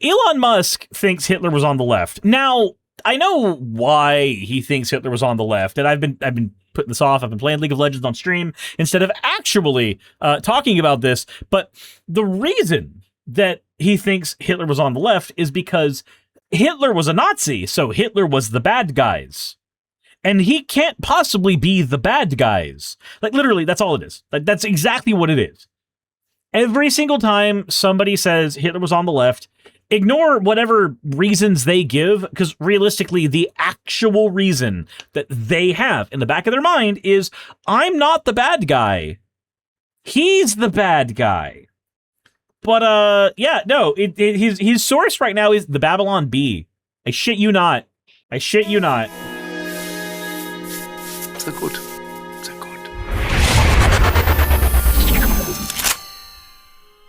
Elon Musk thinks Hitler was on the left. Now, I know why he thinks Hitler was on the left, and I've been putting this off. I've been playing League of Legends on stream instead of actually talking about this. But the reason that he thinks Hitler was on the left is because Hitler was a Nazi, so Hitler was the bad guys. And he can't possibly be the bad guys. Like, literally, that's all it is. Like, that's exactly what it is. Every single time somebody says Hitler was on the left, ignore whatever reasons they give, because realistically, the actual reason that they have in the back of their mind is, I'm not the bad guy. He's the bad guy. But, yeah, no, his source right now is the Babylon Bee. I shit you not. I shit you not. Sehr gut. Sehr gut.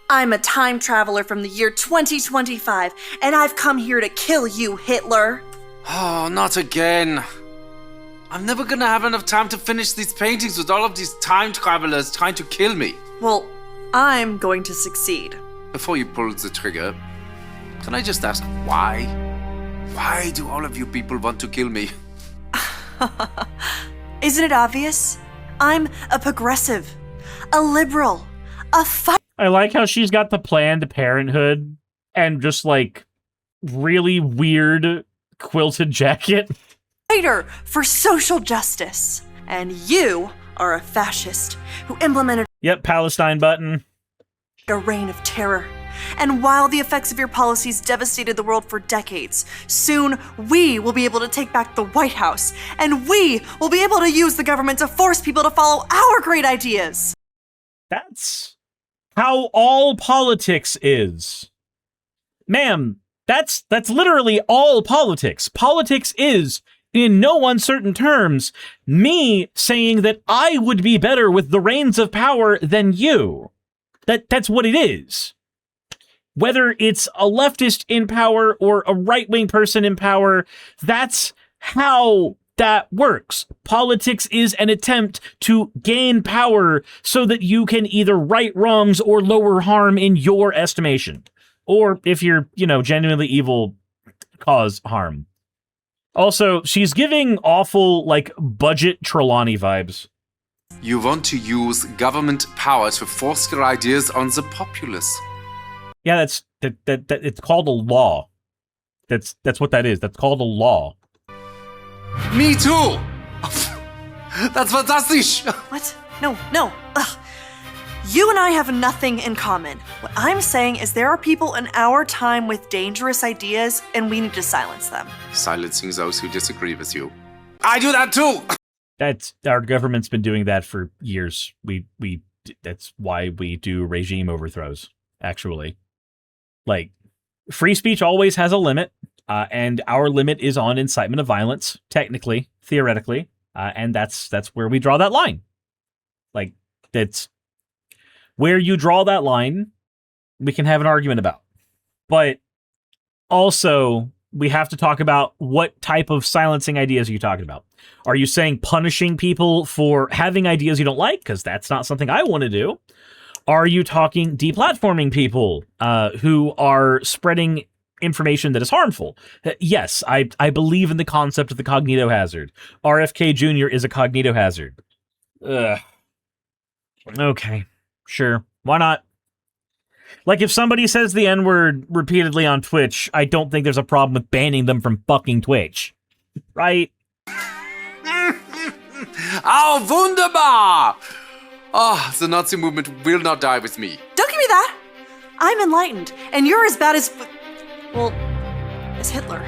I'm a time traveler from the year 2025, and I've come here to kill you, Hitler. Oh, not again. I'm never gonna have enough time to finish these paintings with all of these time travelers trying to kill me. Well, I'm going to succeed. Before you pull the trigger, can I just ask why? Why do all of you people want to kill me? Isn't it obvious? I'm a progressive, a liberal, a I like how she's got the Planned Parenthood and just, like, really weird quilted jacket. fighter for social justice. And you are a fascist who implemented Yep, Palestine button. a reign of terror. And while the effects of your policies devastated the world for decades, soon we will be able to take back the White House, and we will be able to use the government to force people to follow our great ideas. That's how all politics is. Ma'am, that's literally all politics. Politics is, in no uncertain terms, me saying that I would be better with the reins of power than you. That's what it is. Whether it's a leftist in power or a right-wing person in power, that's how that works. Politics is an attempt to gain power so that you can either right wrongs or lower harm in your estimation. Or if you're, genuinely evil, cause harm. Also, she's giving awful, like, budget Trelawney vibes. You want to use government power to force your ideas on the populace. Yeah, that's it's called a law. That's what that is. That's called a law. Me too! That's fantastic! What? No. Ugh. You and I have nothing in common. What I'm saying is there are people in our time with dangerous ideas, and we need to silence them. Silencing those who disagree with you. I do that too! That's our government's been doing that for years. That's why we do regime overthrows, actually. Like, free speech always has a limit, and our limit is on incitement of violence, technically, theoretically, and that's where we draw that line. Like, that's where you draw that line, we can have an argument about. But also, we have to talk about what type of silencing ideas are you talking about. Are you saying punishing people for having ideas you don't like? Because that's not something I want to do. Are you talking deplatforming people who are spreading information that is harmful? Yes, I believe in the concept of the cognito hazard. RFK Jr. is a cognito hazard. Ugh. Okay, sure. Why not? Like, if somebody says the N-word repeatedly on Twitch, I don't think there's a problem with banning them from fucking Twitch. Right? Oh, wunderbar! Oh, the Nazi movement will not die with me. Don't give me that! I'm enlightened, and you're as bad as... well, as Hitler.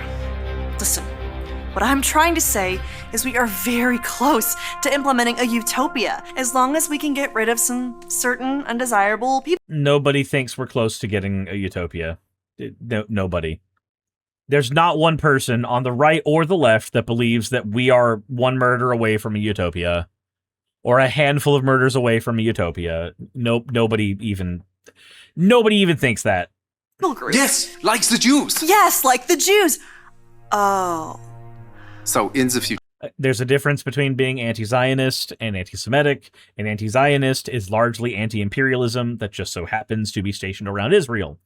Listen, what I'm trying to say is we are very close to implementing a utopia, as long as we can get rid of some certain undesirable people. Nobody thinks we're close to getting a utopia. Nobody. There's not one person on the right or the left that believes that we are one murder away from a utopia. Or a handful of murders away from a utopia. Nope, nobody even thinks that. Yes, like the Jews. Yes, like the Jews. Oh. So in the future, there's a difference between being anti-Zionist and anti-Semitic. An anti-Zionist is largely anti-imperialism that just so happens to be stationed around Israel.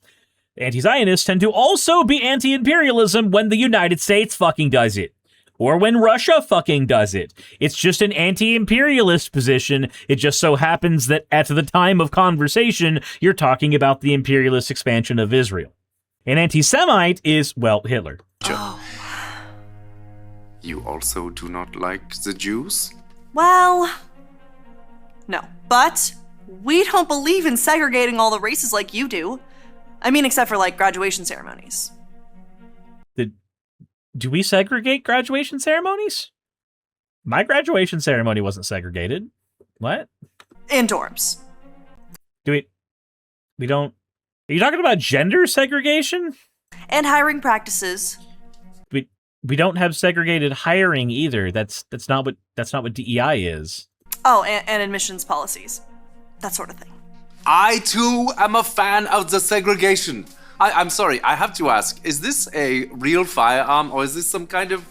Anti-Zionists tend to also be anti-imperialism when the United States fucking does it. Or when Russia fucking does it. It's just an anti-imperialist position. It just so happens that at the time of conversation, you're talking about the imperialist expansion of Israel. An anti-Semite is, well, Hitler. Oh. You also do not like the Jews? Well, no. But we don't believe in segregating all the races like you do. I mean, except for, like, graduation ceremonies. Do we segregate graduation ceremonies? My graduation ceremony wasn't segregated. What? In dorms. We don't... Are you talking about gender segregation? And hiring practices. We don't have segregated hiring either. That's not what DEI is. Oh, and admissions policies. That sort of thing. I, too, am a fan of the segregation. I'm sorry, I have to ask, is this a real firearm or is this some kind of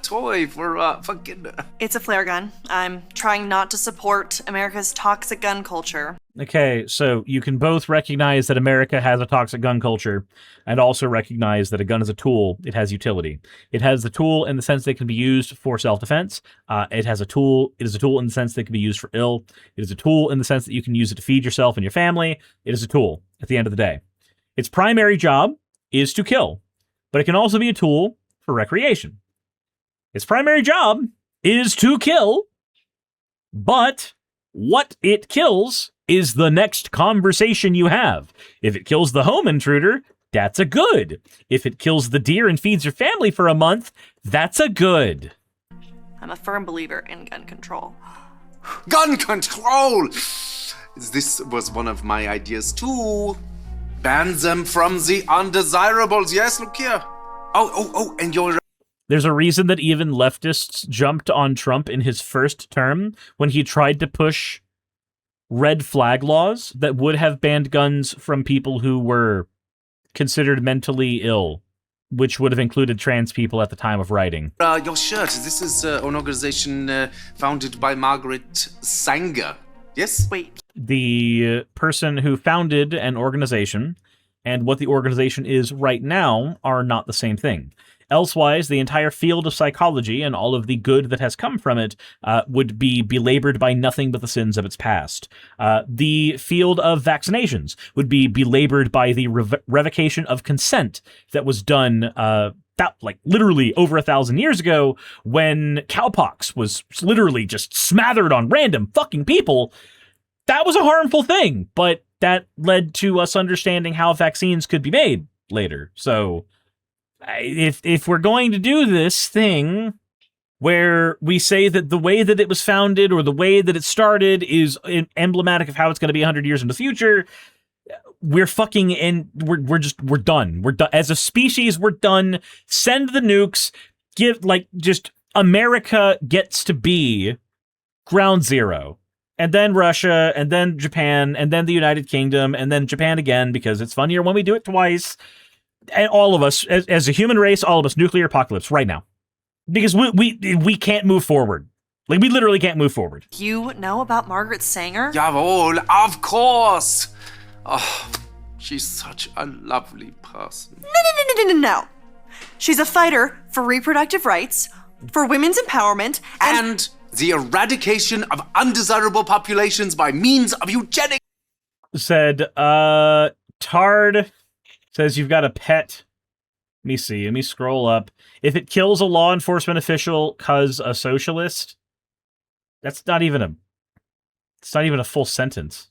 toy for kids? It's a flare gun. I'm trying not to support America's toxic gun culture. Okay, so you can both recognize that America has a toxic gun culture and also recognize that a gun is a tool. It has utility. It has the tool in the sense that it can be used for self-defense. It is a tool in the sense that it can be used for ill. It is a tool in the sense that you can use it to feed yourself and your family. It is a tool at the end of the day. Its primary job is to kill, but it can also be a tool for recreation. Its primary job is to kill, but what it kills is the next conversation you have. If it kills the home intruder, that's a good. If it kills the deer and feeds your family for a month, that's a good. I'm a firm believer in gun control. Gun control! This was one of my ideas too. Ban them from the undesirables. Yes, look here. Oh, and you're... There's a reason that even leftists jumped on Trump in his first term when he tried to push red flag laws that would have banned guns from people who were considered mentally ill, which would have included trans people at the time of writing. Your shirt, this is an organization founded by Margaret Sanger. Yes? Wait. The person who founded an organization and what the organization is right now are not the same thing. Elsewise, the entire field of psychology and all of the good that has come from it would be belabored by nothing but the sins of its past. The field of vaccinations would be belabored by the revocation of consent that was done literally over 1,000 years ago when cowpox was literally just smothered on random fucking people. That was a harmful thing, but that led to us understanding how vaccines could be made later. So if we're going to do this thing where we say that the way that it was founded or the way that it started is emblematic of how it's going to be 100 years in the future, we're fucking in. We're done. We're done as a species. We're done. Send the nukes. Just America gets to be ground zero, and then Russia, and then Japan, and then the United Kingdom, and then Japan again because it's funnier when we do it twice. And all of us, as a human race, all of us, nuclear apocalypse right now, because we can't move forward. Like we literally can't move forward. You know about Margaret Sanger? Jawohl, of course. Oh, she's such a lovely person. No. She's a fighter for reproductive rights, for women's empowerment, and the eradication of undesirable populations by means of eugenics. Said, Tard says you've got a pet. Let me see. Let me scroll up. If it kills a law enforcement official cause a socialist, it's not even a full sentence.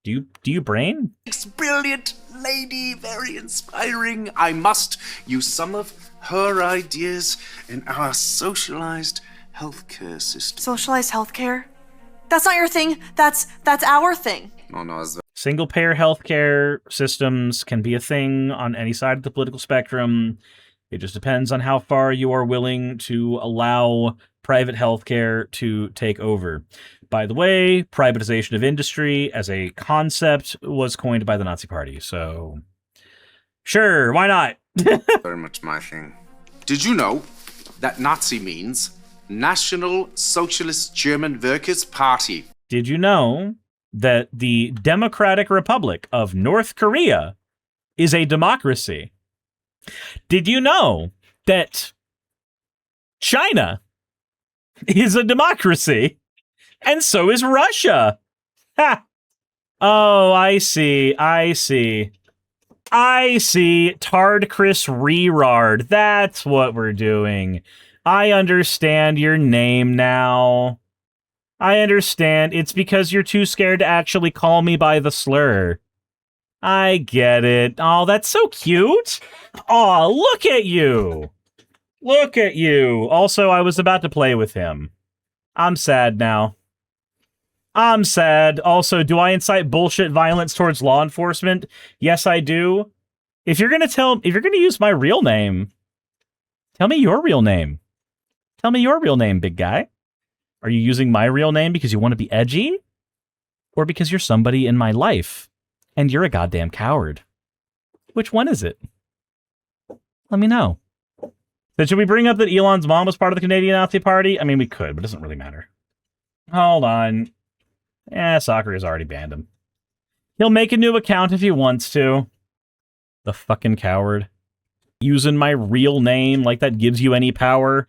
Do you brain? Brilliant lady, very inspiring. I must use some of her ideas in our socialized healthcare system. Socialized healthcare? That's not your thing. That's our thing. No. Single-payer healthcare systems can be a thing on any side of the political spectrum. It just depends on how far you are willing to allow private healthcare to take over. By the way, privatization of industry as a concept was coined by the Nazi Party, so sure, why not? Very much my thing. Did you know that Nazi means National Socialist German Workers' Party? Did you know that the Democratic Republic of North Korea is a democracy. Did you know that China is a democracy? And so is Russia. Ha! Oh, I see. Tard Chris Rerard. That's what we're doing. I understand your name now. I understand. It's because you're too scared to actually call me by the slur. I get it. Oh, that's so cute. Oh, look at you. Look at you. Also, I was about to play with him. I'm sad now. I'm sad. Also, do I incite bullshit violence towards law enforcement? Yes, I do. If you're gonna use my real name, tell me your real name. Tell me your real name, big guy. Are you using my real name because you want to be edgy? Or because you're somebody in my life and you're a goddamn coward? Which one is it? Let me know. Then should we bring up that Elon's mom was part of the Canadian Nazi Party? I mean, we could, but it doesn't really matter. Hold on. Soccer has already banned him. He'll make a new account if he wants to. The fucking coward. Using my real name like that gives you any power.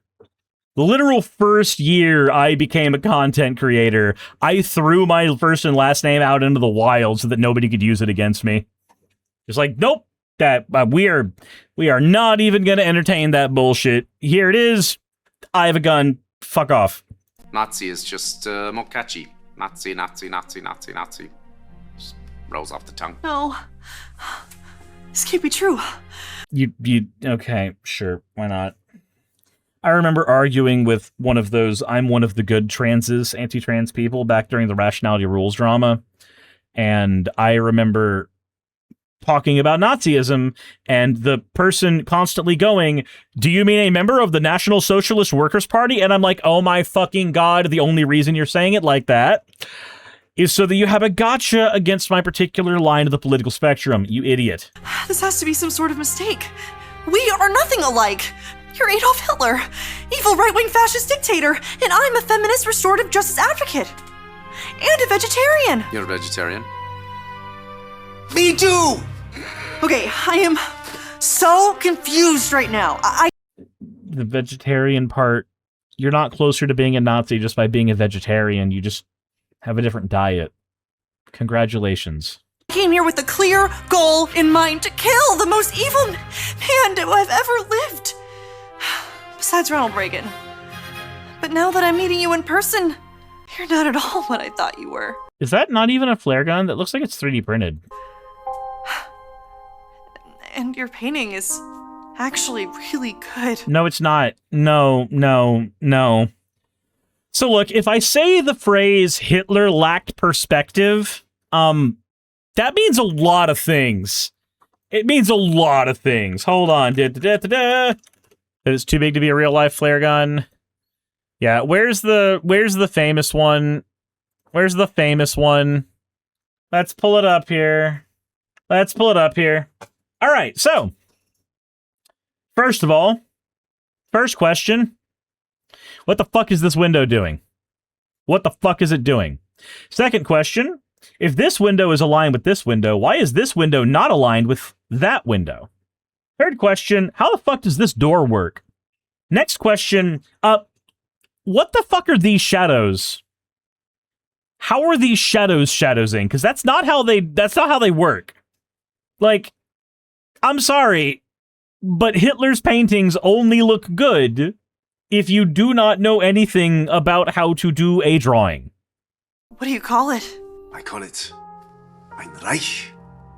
The literal first year I became a content creator, I threw my first and last name out into the wild so that nobody could use it against me. Just like, nope, that we are not even going to entertain that bullshit. Here it is. I have a gun. Fuck off. Nazi is just more catchy. Nazi. Just rolls off the tongue. No. This can't be true. You okay, sure, why not? I remember arguing with one of those I'm one of the good transes, anti-trans people back during the Rationality Rules drama. And I remember talking about Nazism and the person constantly going, do you mean a member of the National Socialist Workers' Party? And I'm like, oh my fucking God, the only reason you're saying it like that is so that you have a gotcha against my particular line of the political spectrum, you idiot. This has to be some sort of mistake. We are nothing alike. You're Adolf Hitler, evil right-wing fascist dictator, and I'm a feminist restorative justice advocate. And a vegetarian. You're a vegetarian? Me too! Okay, I am so confused right now. The vegetarian part, you're not closer to being a Nazi just by being a vegetarian. You just have a different diet. Congratulations. I came here with a clear goal in mind to kill the most evil man who I've ever lived. Besides Ronald Reagan. But now that I'm meeting you in person, you're not at all what I thought you were. Is that not even a flare gun? That looks like it's 3D printed. And your painting is actually really good. No, it's not. No. So look, if I say the phrase Hitler lacked perspective, that means a lot of things. It means a lot of things. Hold on. It's too big to be a real life flare gun. Yeah, where's the famous one? Where's the famous one? Let's pull it up here. All right, so first of all, first question. What the fuck is this window doing? What the fuck is it doing? Second question, if this window is aligned with this window, why is this window not aligned with that window? Third question, how the fuck does this door work? Next question, what the fuck are these shadows? How are these shadows shadowsing? Because that's not how they work. Like, I'm sorry, but Hitler's paintings only look good if you do not know anything about how to do a drawing. What do you call it? I call it ein Reich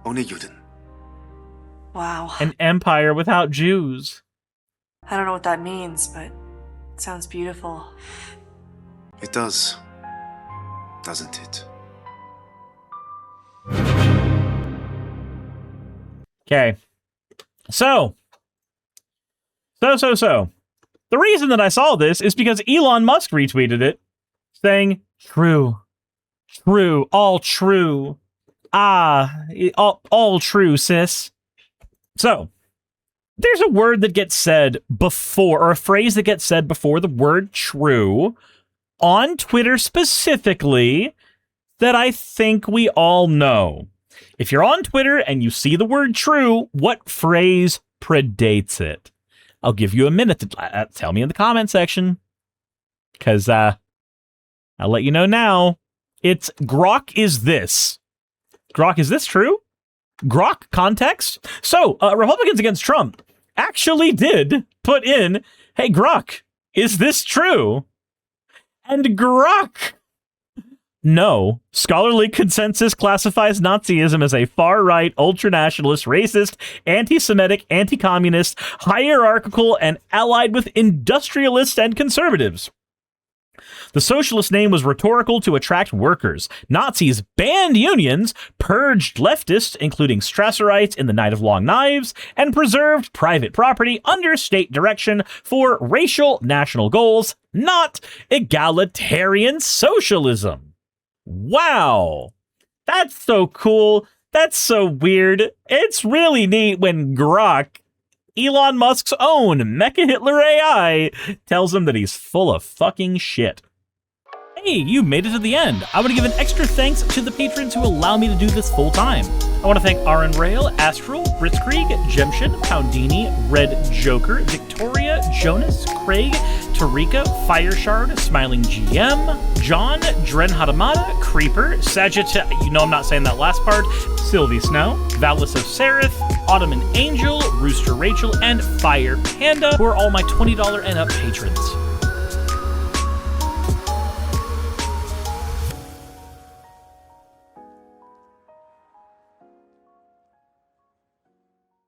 ohne Juden. Wow. An empire without Jews. I don't know what that means, but it sounds beautiful. It does, doesn't it? Okay. So. The reason that I saw this is because Elon Musk retweeted it, saying, true, all true. All true, sis. So, there's a word that gets said before, or a phrase that gets said before the word true, on Twitter specifically, that I think we all know. If you're on Twitter and you see the word true, what phrase predates it? I'll give you a minute to tell me in the comment section. Because I'll let you know now. It's Grok is this. Grok, is this true? Grok context? So, Republicans Against Trump actually did put in, hey, Grok, is this true? And Grok, no. Scholarly consensus classifies Nazism as a far-right, ultranationalist, racist, anti-Semitic, anti-communist, hierarchical, and allied with industrialists and conservatives. The socialist name was rhetorical to attract workers. Nazis banned unions, purged leftists, including Strasserites in the Night of Long Knives, and preserved private property under state direction for racial national goals, not egalitarian socialism. Wow! That's so cool. That's so weird. It's really neat when Grok, Elon Musk's own Mecha Hitler AI, tells him that he's full of fucking shit. Hey, you made it to the end. I want to give an extra thanks to the patrons who allow me to do this full time. I want to thank Aaron Rail, Astral, Britzkrieg, Jemshin, Poundini, Red Joker, Victoria, Jonas, Craig, Tarika, Fireshard, Smiling GM, John, Dren Hadamada, Creeper, Sagitta, you know I'm not saying that last part, Sylvie Snow, Valis of Seraph, Ottoman Angel, Rooster Rachel, and Fire Panda, who are all my $20 and up patrons.